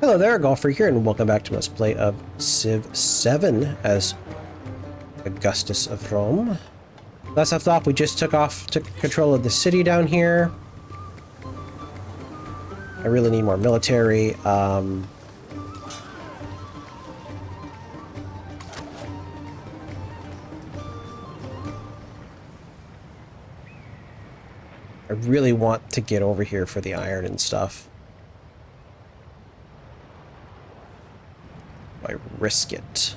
Hello there, Golfer here, and welcome back to Let's Play of Civ 7 as Augustus of Rome. Last left off, we just took control of the city down here. I really need more military. I really want to get over here for the iron and stuff. I risk it.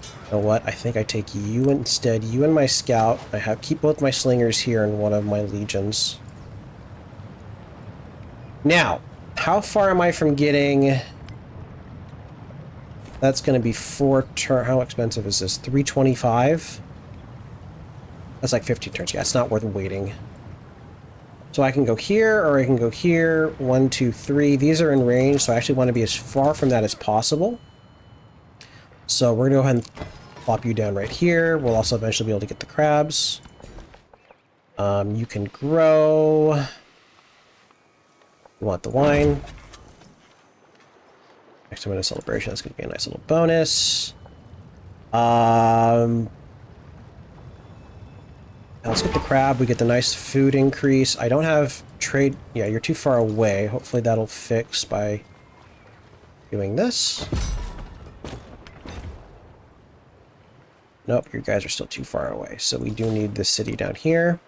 You know what? I think I take you instead. You and my scout. Keep both my slingers here and one of my legions. Now, how far am I from getting? That's going to be 4 turns. How expensive is this? 325? That's like 15 turns. Yeah, it's not worth waiting. So I can go here, or I can go here. 1, 2, 3. These are in range, so I actually want to be as far from that as possible. So we're going to go ahead and plop you down right here. We'll also eventually be able to get the crabs. You can grow. You want the wine. Next time in a celebration, that's going to be a nice little bonus. Let's get the crab. We get the nice food increase. I don't have trade. Yeah, you're too far away. Hopefully that'll fix by doing this. Nope, you guys are still too far away. So we do need this city down here.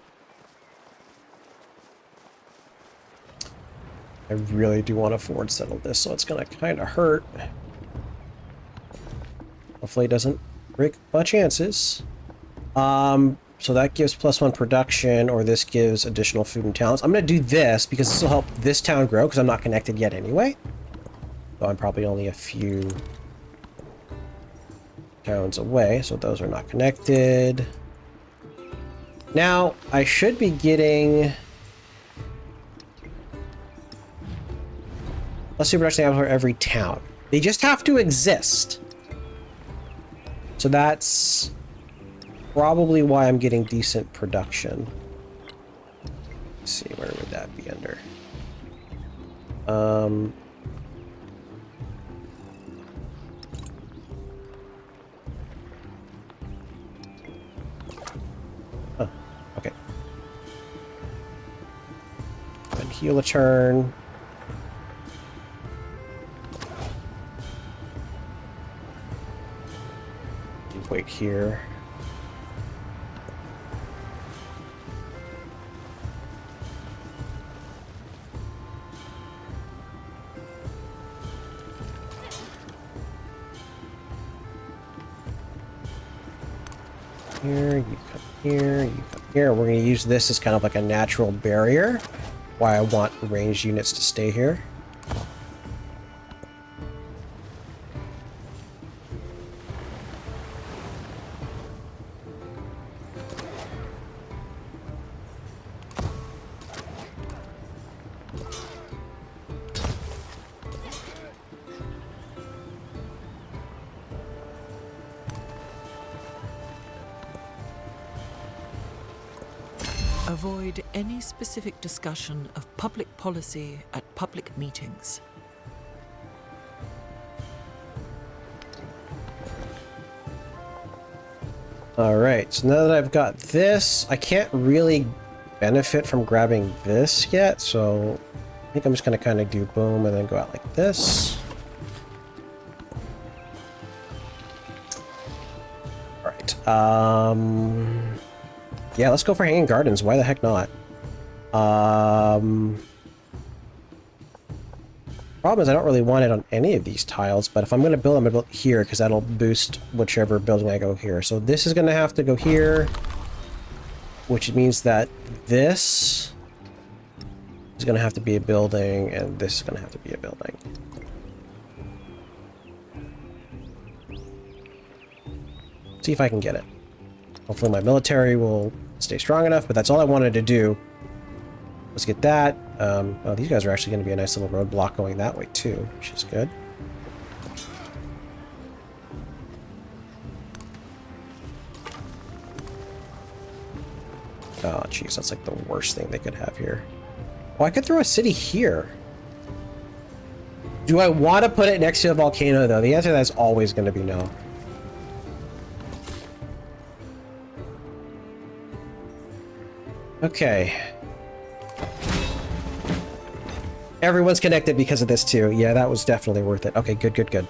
I really do want to forward settle this, so it's going to kind of hurt. Hopefully it doesn't break my chances. So that gives +1 production, or this gives additional food and talents. I'm going to do this because this will help this town grow because I'm not connected yet anyway. So I'm probably only a few towns away, so those are not connected. Now, I should be getting... Let's see production for every town. They just have to exist. So that's probably why I'm getting decent production. Let's see, where would that be under? Oh, okay. And heal a turn. Wait here. Here, you come here, you come here. We're going to use this as kind of like a natural barrier. Why I want ranged units to stay here. Avoid any specific discussion of public policy at public meetings. Alright, so now that I've got this, I can't really benefit from grabbing this yet, so I think I'm just going to kind of do boom and then go out like this. Alright, yeah, let's go for Hanging Gardens. Why the heck not? Problem is I don't really want it on any of these tiles, but if I'm going to build, I'm going to build here because that'll boost whichever building I go here. So this is going to have to go here, which means that this is going to have to be a building, and this is going to have to be a building. See if I can get it. Hopefully my military will stay strong enough, but that's all I wanted to do. Let's get that. Oh, these guys are actually going to be a nice little roadblock going that way too, which is good. Oh, jeez, that's like the worst thing they could have here. Oh, I could throw a city here. Do I want to put it next to a volcano, though? The answer to that is always going to be no. Okay. Everyone's connected because of this, too. Yeah, that was definitely worth it. Okay, good, good, good.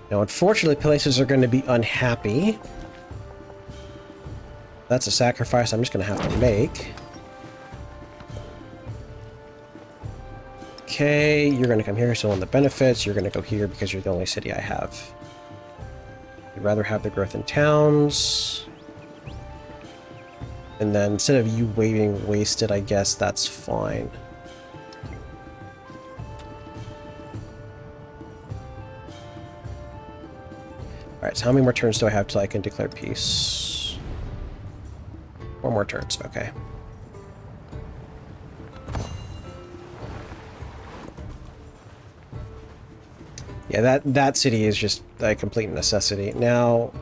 Now, unfortunately, places are going to be unhappy. That's a sacrifice I'm just going to have to make. Okay, you're going to come here, so on the benefits, you're going to go here because you're the only city I have. You'd rather have the growth in towns. And then instead of you waiting wasted, I guess that's fine. Alright, so how many more turns do I have till I can declare peace? 4 more turns, okay. Yeah, that city is just a complete necessity. Now,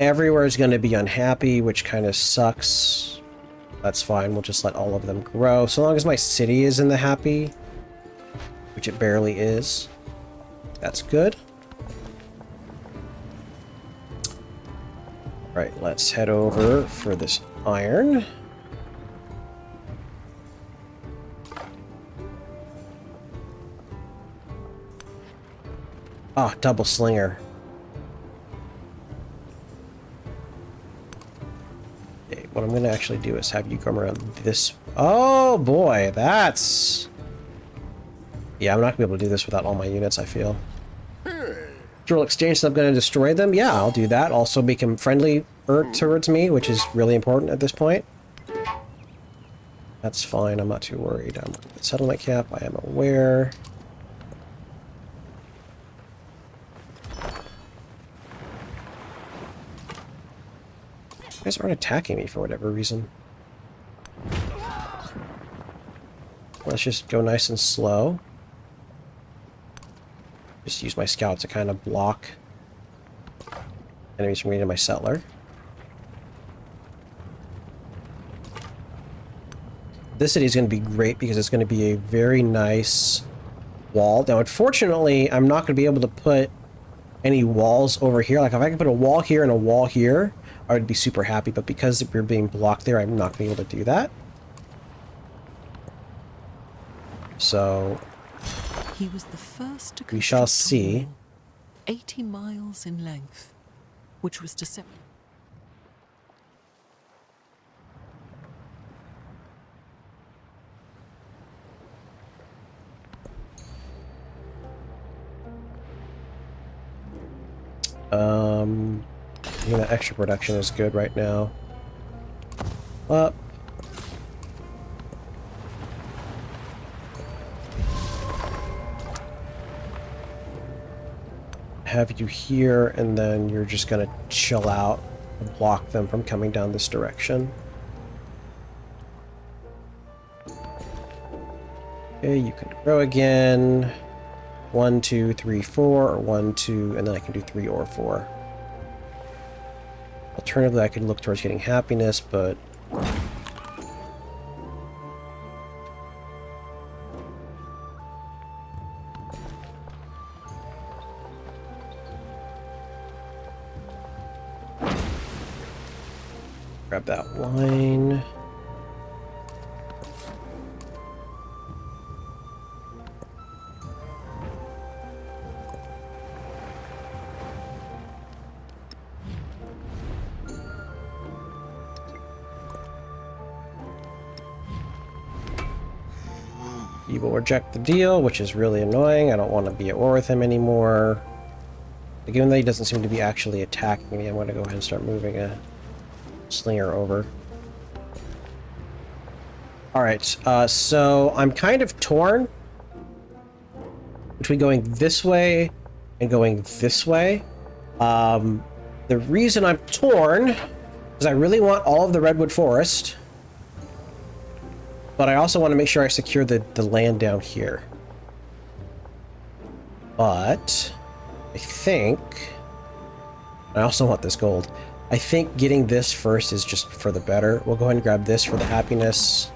everywhere is going to be unhappy, which kind of sucks. That's fine, we'll just let all of them grow. So long as my city is in the happy, which it barely is, that's good. Right, let's head over for this iron. Ah, oh, double slinger. Okay, what I'm going to actually do is have you come around this... Oh, boy, that's... Yeah, I'm not going to be able to do this without all my units, I feel. Dual exchange, so I'm going to destroy them? Yeah, I'll do that. Also make him friendly towards me, which is really important at this point. That's fine, I'm not too worried. I'm at settlement cap, I am aware. You guys aren't attacking me for whatever reason. Let's just go nice and slow. Just use my scout to kind of block enemies from getting to my settler. This city is going to be great because it's going to be a very nice wall. Now, unfortunately, I'm not going to be able to put any walls over here. Like, if I could put a wall here and a wall here, I would be super happy. But because we're being blocked there, I'm not going to be able to do that. So... He was the first to we shall construct a see. wall 80 miles in length, which was to separate. I think that extra production is good right now. Up. Have you here, and then you're just gonna chill out and block them from coming down this direction. Okay, you can grow again. 1, 2, 3, 4, or 1, 2, and then I can do 3 or 4. Alternatively, I could look towards getting happiness, but... grab that wine. He will reject the deal, which is really annoying. I don't want to be at war with him anymore. But given that he doesn't seem to be actually attacking me, I'm going to go ahead and start moving a slinger over. Alright, so I'm kind of torn between going this way and going this way. The reason I'm torn is I really want all of the redwood forest, but I also want to make sure I secure the land down here. But I think I also want this gold. I think getting this first is just for the better. We'll go ahead and grab this for the happiness.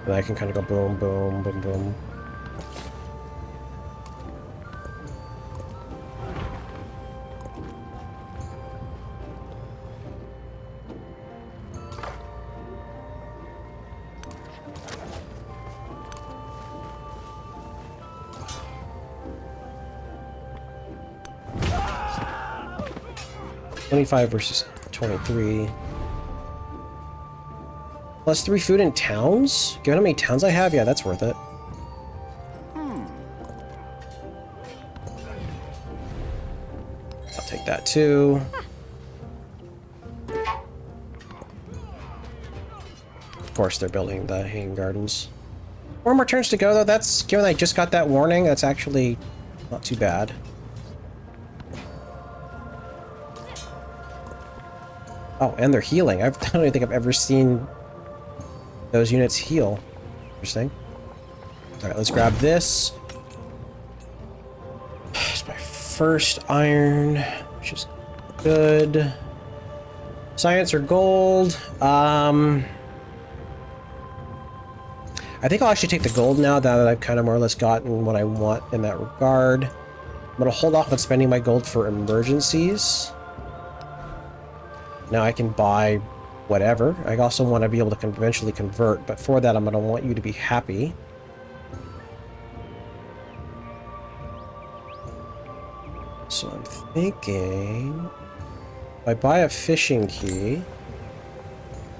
And I can kind of go boom, boom, boom, boom. $25 versus 23. Plus 3 food in towns? Given how many towns I have? Yeah, that's worth it. I'll take that too. Of course, they're building the hanging gardens. 4 more turns to go, though. That's, given I just got that warning, that's actually not too bad. Oh, and they're healing. I don't even think I've ever seen those units heal. Interesting. Alright, let's grab this. It's my first iron, which is good. Science or gold. I think I'll actually take the gold now that I've kind of more or less gotten what I want in that regard. I'm going to hold off on spending my gold for emergencies. Now I can buy whatever. I also want to be able to eventually convert, but for that I'm going to want you to be happy. So I'm thinking, if I buy a fishing key,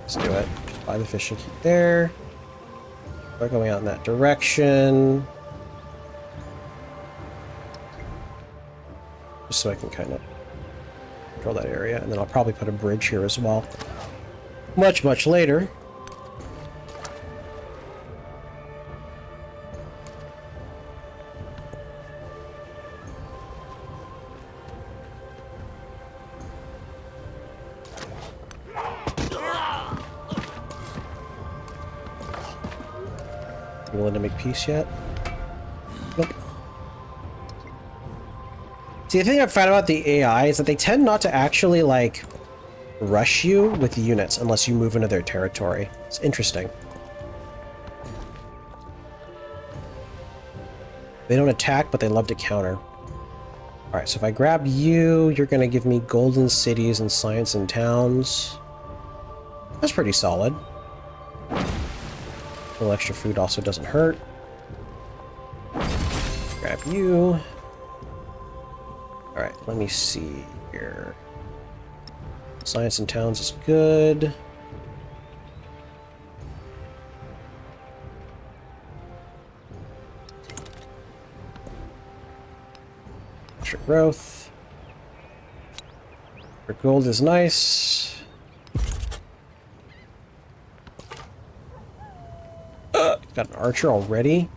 let's do it. Just buy the fishing key there. We're going out in that direction. Just so I can kind of control that area, and then I'll probably put a bridge here as well. Much later. You willing to make peace yet? Nope. See, the thing I've found about the AI is that they tend not to actually, like, rush you with units unless you move into their territory. It's interesting. They don't attack, but they love to counter. Alright, so if I grab you, you're going to give me golden cities and science and towns. That's pretty solid. A little extra food also doesn't hurt. Grab you. Alright, let me see here. Science and towns is good. Extra growth. For gold is nice. Got an archer already.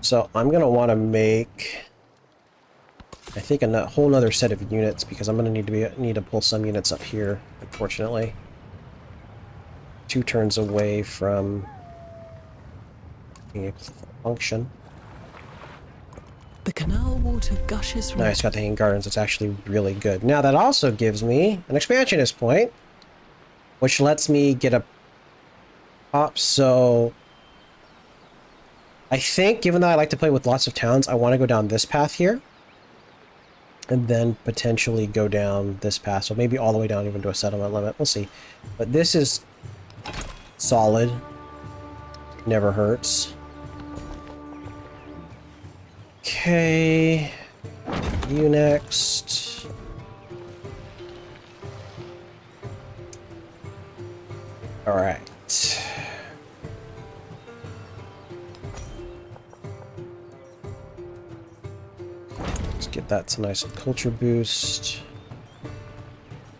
So I'm gonna want to make, I think, a whole nother set of units because I'm gonna need to pull some units up here. Unfortunately, 2 turns away from being able to function. The canal water gushes. Nice, got the hanging gardens. It's actually really good. Now that also gives me an expansionist point, which lets me get a pop. So I think, given that I like to play with lots of towns, I want to go down this path here. And then potentially go down this path. So maybe all the way down even to a settlement limit. We'll see. But this is solid. Never hurts. Okay. You next. Alright. Let's get that to nice culture boost.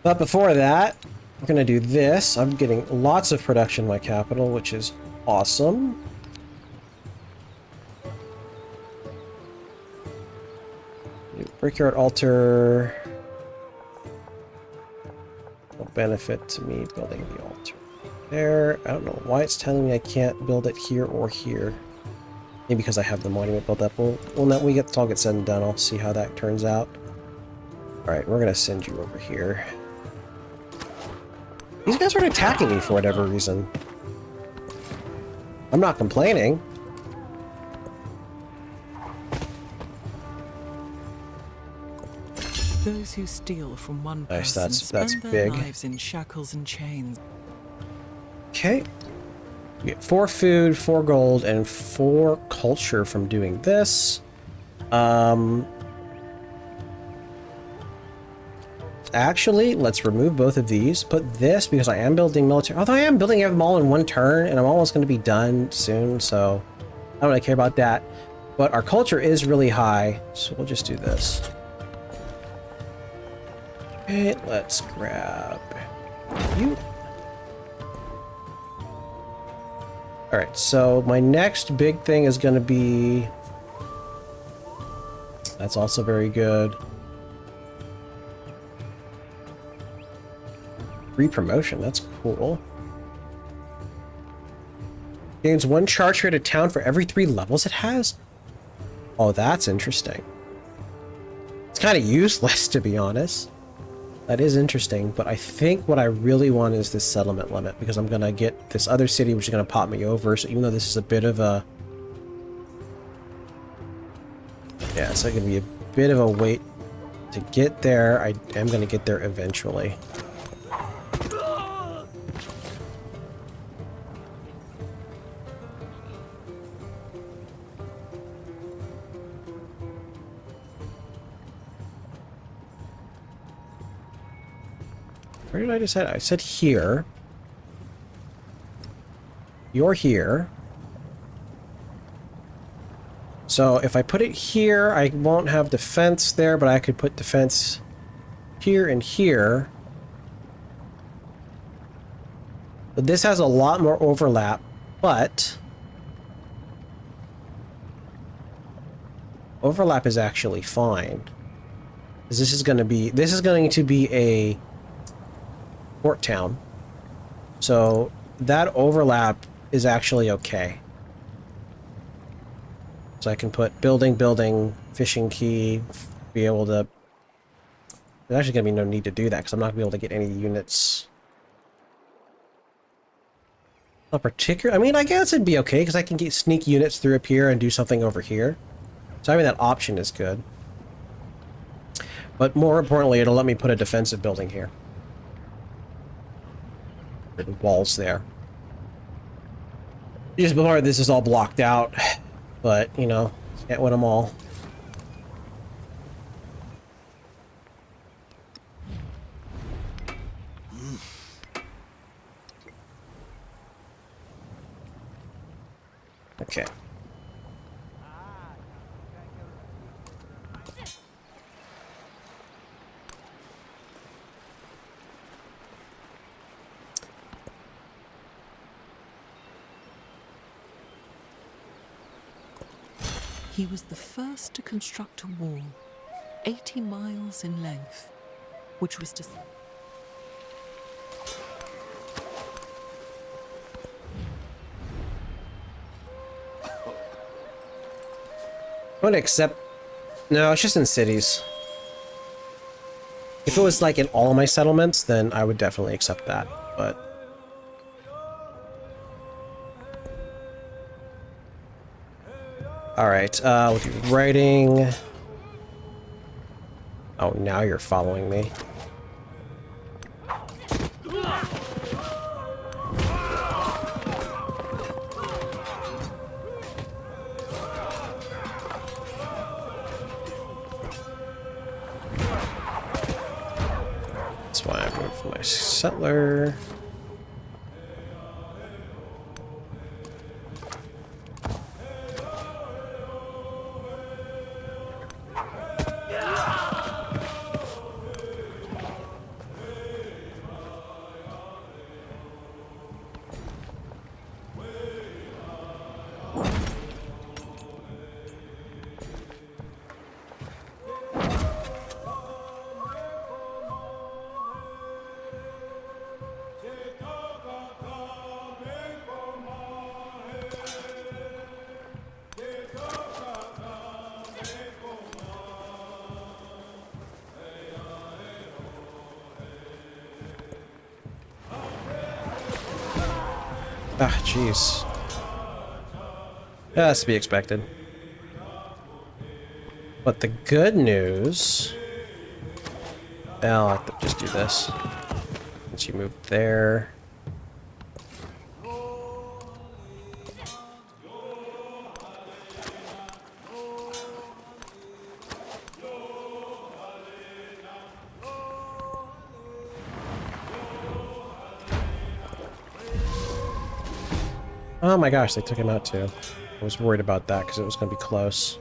But before that, we're going to do this. I'm getting lots of production in my capital, which is awesome. Brickyard altar. No benefit to me building the altar there. I don't know why it's telling me I can't build it here or here. Maybe because I have the monument built up. Well, when we get all get said and done, I'll see how that turns out. All right, we're gonna send you over here. These guys aren't attacking me for whatever reason. I'm not complaining. Those who steal from one person Nice, that's spend their big. lives in shackles and chains. Okay. We get 4 food, 4 gold, and 4 culture from doing this. Actually, let's remove both of these. Put this, because I am building military. Although I am building them all in one turn, and I'm almost going to be done soon, so I don't really care about that. But our culture is really high, so we'll just do this. Okay, let's grab you. Alright, so my next big thing is going to be... That's also very good. Re-promotion, that's cool. Gains 1 charge rate at town for every 3 levels it has? Oh, that's interesting. It's kind of useless, to be honest. That is interesting, but I think what I really want is this settlement limit, because I'm going to get this other city, which is going to pop me over, so even though this is a bit of a... Yeah, it's going to be a bit of a wait to get there. I am going to get there eventually. Where did I decide? I said here. You're here. So if I put it here, I won't have defense there, but I could put defense here and here. But this has a lot more overlap, but overlap is actually fine. Because this is going to be a port town. So that overlap is actually okay. So I can put building, fishing key, be able to... There's actually going to be no need to do that because I'm not going to be able to get any units. Not particular. I mean, I guess it'd be okay because I can get sneak units through up here and do something over here. So having that option is good. But more importantly, it'll let me put a defensive building here. The walls there. Just before this is all blocked out, but you know, can't win them all. Okay. He was the first to construct a wall, 80 miles in length, which was to... I'm gonna accept... No, it's just in cities. If it was like in all of my settlements, then I would definitely accept that, but... Alright, we'll do writing. Oh, now you're following me. That's why I moved my settler. Ah, jeez. That's to be expected. But the good news... I'll have to just do this. Once you move there... Oh my gosh, they took him out too. I was worried about that because it was going to be close.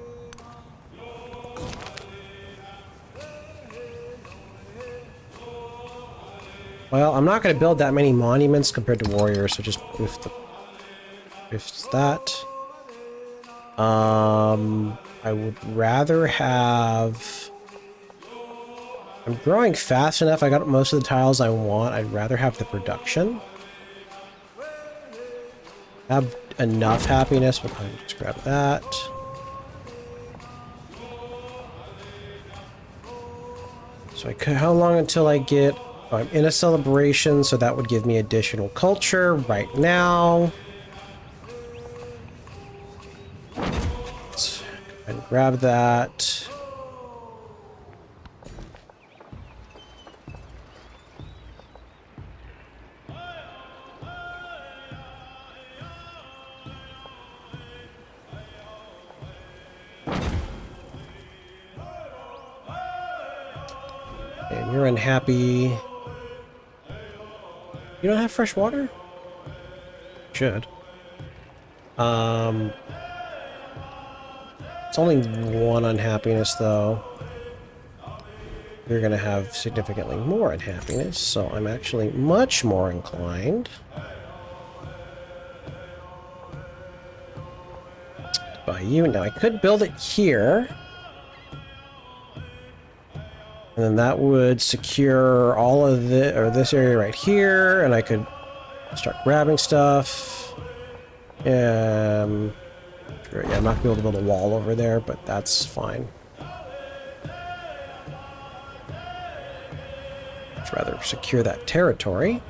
Well, I'm not going to build that many monuments compared to warriors, so just if that. I would rather have... I'm growing fast enough. I got most of the tiles I want. I'd rather have the production. Have enough happiness, but I'll just grab that. So I could, how long until I get... Oh, I'm in a celebration, so that would give me additional culture right now. Let's go ahead and grab that. And you're unhappy. You don't have fresh water? Should. It's only one unhappiness, though. You're gonna have significantly more unhappiness, so I'm actually much more inclined to buy you. Now, I could build it here. And then that would secure all of the, or this area right here, and I could start grabbing stuff. Yeah, I'm not gonna be able to build a wall over there, but that's fine. I'd rather secure that territory.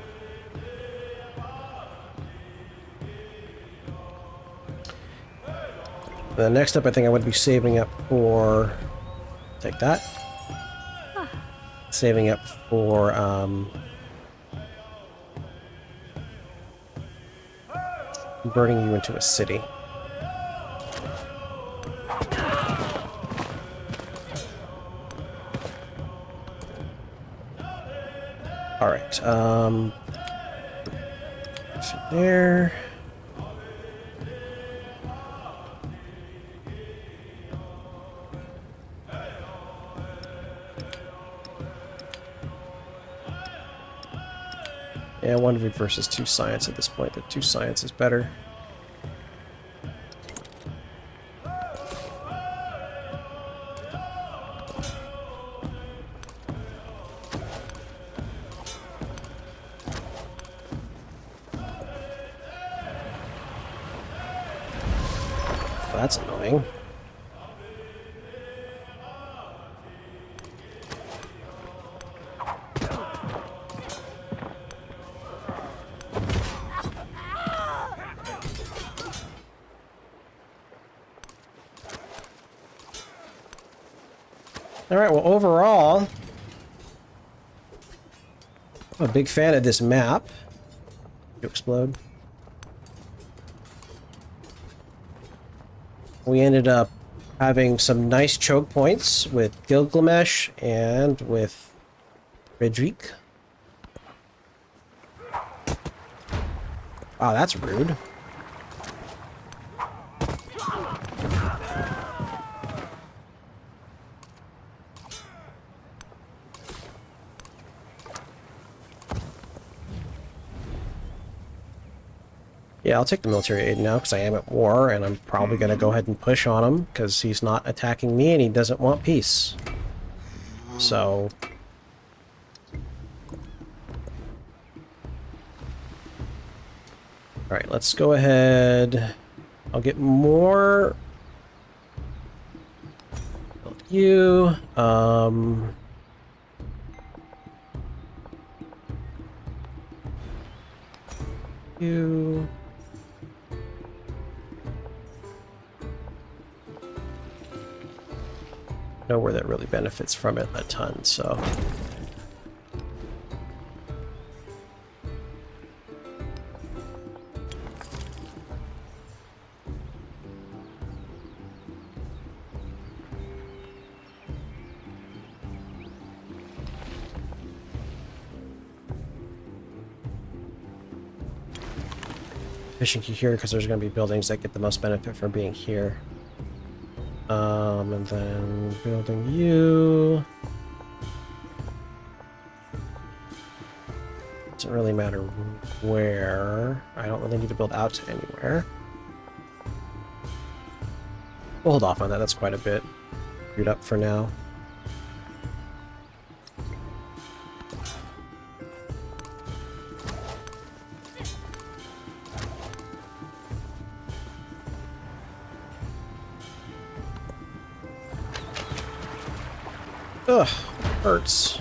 The next up, I think I would be saving up for... Take that. Saving up for, converting you into a city. Alright, there. Yeah, 1 versus 2 science at this point. The 2 science is better. That's annoying. Alright, well, overall, I'm a big fan of this map. You explode. We ended up having some nice choke points with Gilgamesh and with Frederick. Wow, that's rude. Yeah, I'll take the military aid now because I am at war, and I'm probably going to go ahead and push on him because he's not attacking me and he doesn't want peace. So... Alright, let's go ahead. I'll get more... Build you. You... nowhere that really benefits from it a ton, so. Fishing you here because there's going to be buildings that get the most benefit from being here. And then building you. Doesn't really matter where. I don't really need to build out to anywhere. We'll hold off on that. That's quite a bit screwed up for now. Ugh, hurts.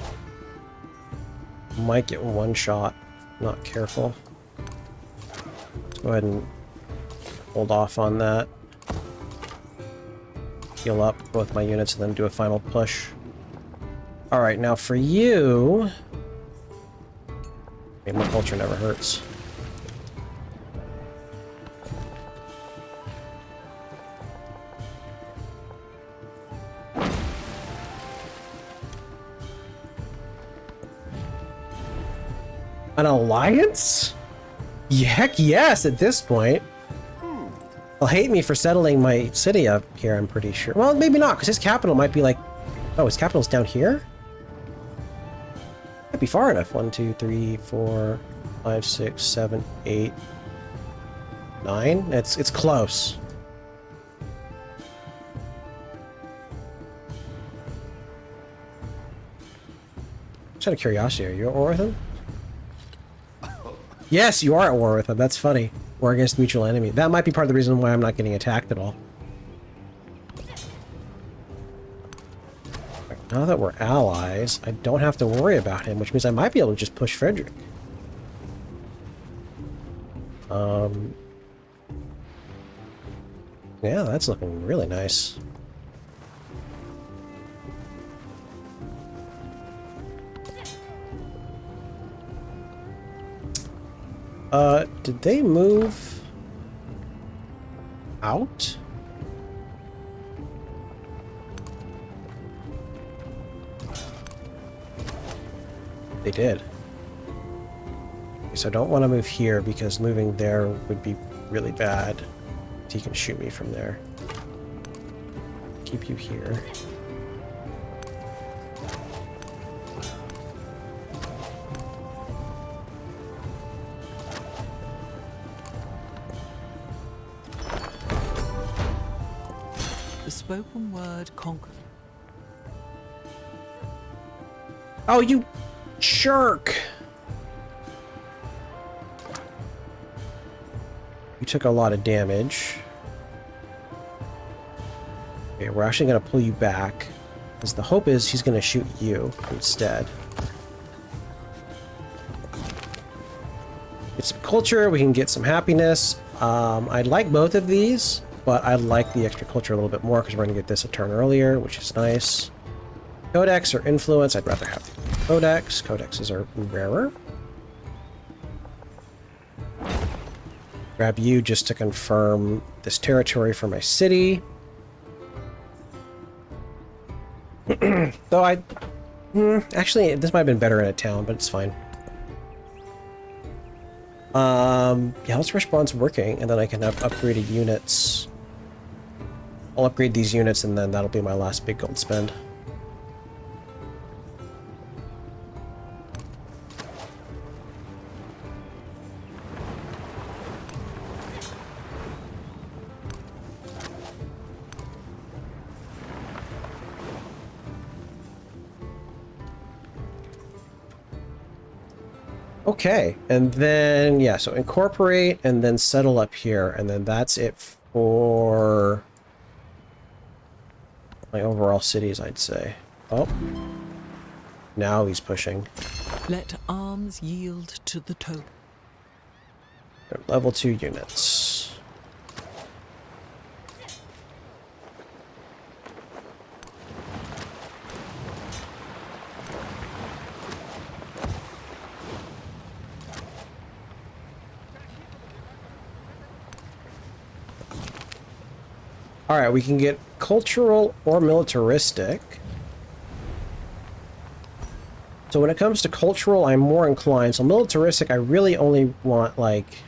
Might get one shot. Not careful. Let's go ahead and hold off on that. Heal up both my units and then do a final push. Alright, now for you... More culture never hurts. An alliance? Yeah, heck yes, at this point. He'll hate me for settling my city up here, I'm pretty sure. Well, maybe not, because his capital might be like... Oh, his capital's down here? Might be far enough. 1, 2, 3, 4, 5, 6, 7, 8, 9. It's close. Just out of curiosity, are you at war with him? Yes, you are at war with him. That's funny. War against mutual enemy. That might be part of the reason why I'm not getting attacked at all. Now that we're allies, I don't have to worry about him, which means I might be able to just push Frederick. Yeah, that's looking really nice. Did they move out? They did. Okay, so I don't want to move here because moving there would be really bad. He can shoot me from there. Keep you here. The spoken word conquered. Oh, you jerk! You took a lot of damage. Okay, we're actually going to pull you back, because the hope is he's going to shoot you instead. Get some culture, we can get some happiness. I'd like both of these, but I like the extra culture a little bit more, because we're going to get this a turn earlier, which is nice. Codex or influence, I'd rather have codex. Codexes are rarer. Grab you just to confirm this territory for my city. Though actually, this might have been better in a town, but it's fine. Yeah, let's rush bonds working, and then I can have upgraded units. I'll upgrade these units, and then that'll be my last big gold spend. Okay, and then, yeah, so incorporate and then settle up here, and then that's it for my overall cities, I'd say. Oh, now he's pushing. Let arms yield to the toe. Level 2 units. Alright, we can get cultural or militaristic. So when it comes to cultural, I'm more inclined. So militaristic, I really only want, like,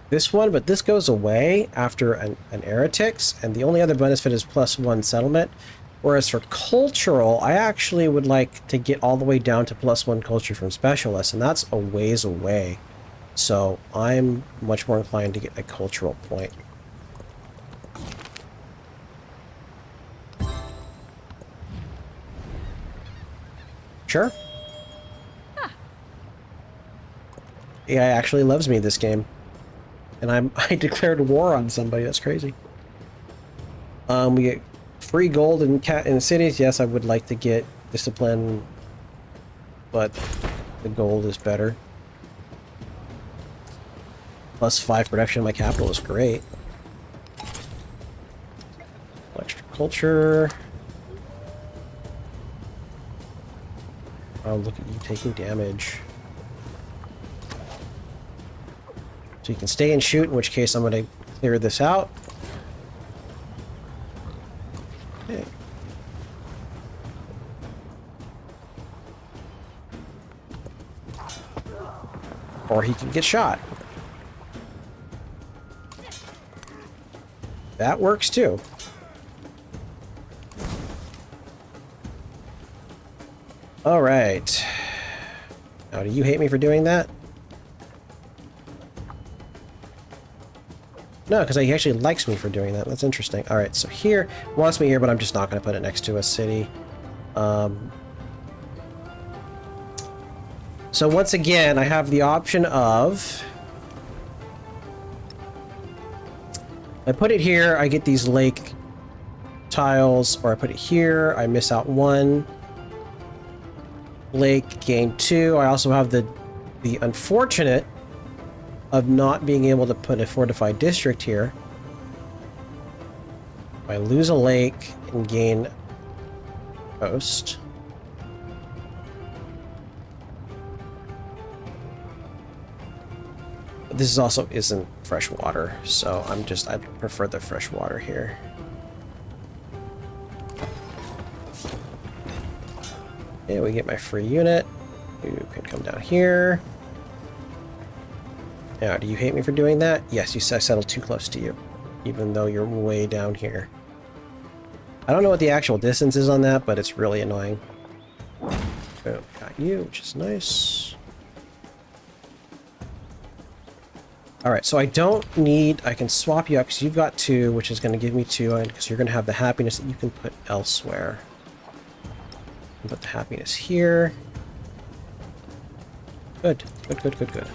this one, but this goes away after an era ticks, and the only other benefit is +1 settlement. Whereas for cultural, I actually would like to get all the way down to +1 culture from specialists, and that's a ways away. So I'm much more inclined to get a cultural point. Sure. AI actually loves me this game. And I declared war on somebody. That's crazy. We get free gold in cities. Yes, I would like to get discipline, but the gold is better. +5 production of my capital is great. Extra culture. Oh, look at you taking damage. So you can stay and shoot, in which case I'm going to clear this out. Okay. Or he can get shot. That works too. All right. Now, do you hate me for doing that? No, because he actually likes me for doing that. That's interesting. All right, so here, wants me here, but I'm just not going to put it next to a city. So once again, I have the option of... I put it here, I get these lake tiles, or I put it here, I miss out 1. Lake, gain 2. I also have the unfortunate of not being able to put a fortified district here. I lose a lake and gain coast. But this is also isn't fresh water, so I prefer the fresh water here. Okay, we get my free unit. You can come down here. Now, do you hate me for doing that? Yes, I settled too close to you, even though you're way down here. I don't know what the actual distance is on that, but it's really annoying. Boom, got you, which is nice. Alright, so I don't need... I can swap you out because you've got 2, which is going to give me 2, and because you're going to have the happiness that you can put elsewhere. Put the happiness here. Good. Good.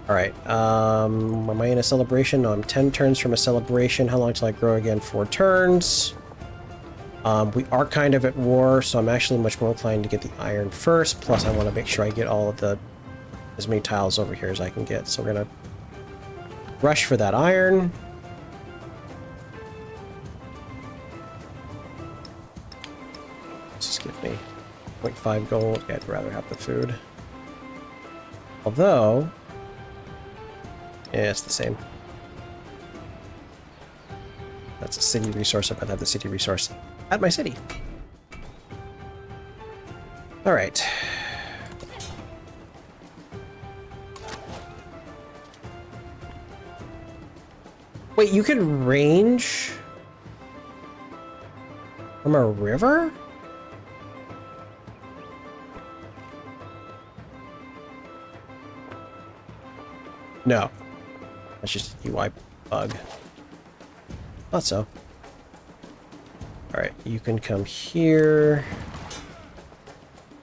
Alright, am I in a celebration? No, I'm 10 turns from a celebration. How long till I grow again? 4 turns. We are kind of at war, so I'm actually much more inclined to get the iron first. Plus, I want to make sure I get all of as many tiles over here as I can get. So we're going to rush for that iron. Just give me 0.5 gold. Yeah, I'd rather have the food. Although... yeah, it's the same. That's a city resource. I'd rather have the city resource at my city. Alright. Wait, you can range from a river? No. That's just a UI bug. Thought so. Alright, you can come here.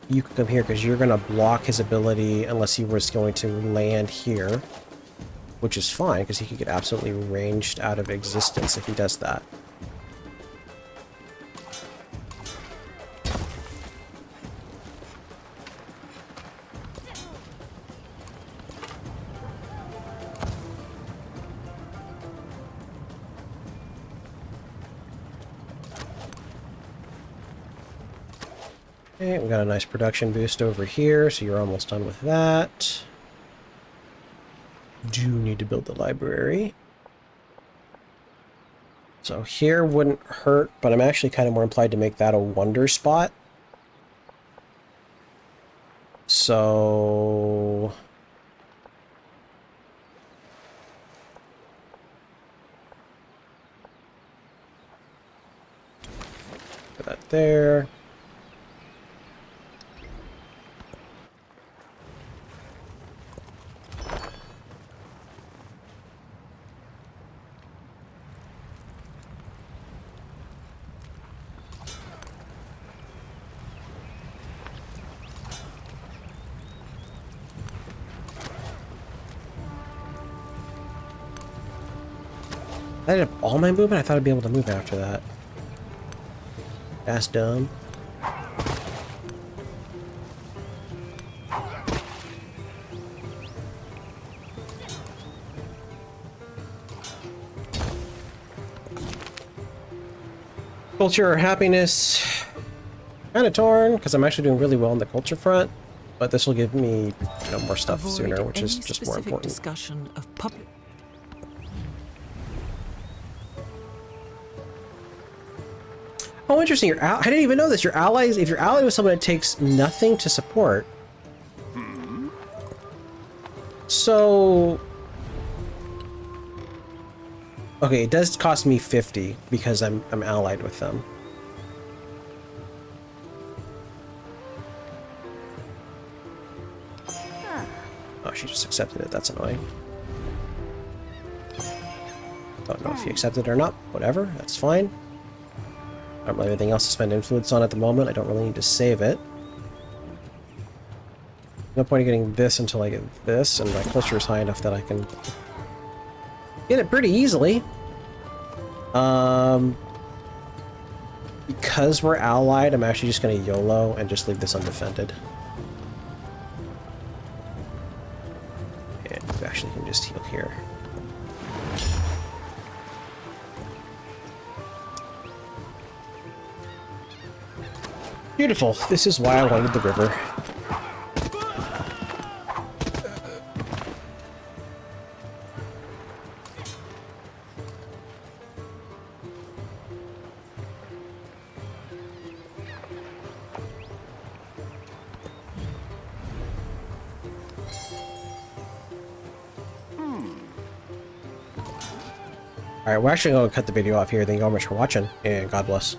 You can come here because you're going to block his ability unless he was going to land here. Which is fine, because he could get absolutely ranged out of existence if he does that. Okay, we got a nice production boost over here, so you're almost done with that. Do need to build the library. So here wouldn't hurt, but I'm actually kind of more inclined to make that a wonder spot. So... put that there. I did all my movement? I thought I'd be able to move after that. That's dumb. Culture or happiness. Kind of torn, because I'm actually doing really well on the culture front. But this will give me, you know, more stuff Avoid sooner, which is any just more specific important. discussion of public. Oh, interesting. I didn't even know this. Your allies, if you're allied with someone, it takes nothing to support. So... okay, it does cost me 50 because I'm allied with them. Oh, she just accepted it. That's annoying. Don't know if he accepted it or not. Whatever, that's fine. I don't really have anything else to spend influence on at the moment. I don't really need to save it. No point in getting this until I get this, and my culture is high enough that I can get it pretty easily. Because we're allied, I'm actually just going to YOLO and just leave this undefended. And we actually can just heal here. Beautiful. This is why I wanted the river. Alright, we're actually going to cut the video off here. Thank you all much for watching, and God bless.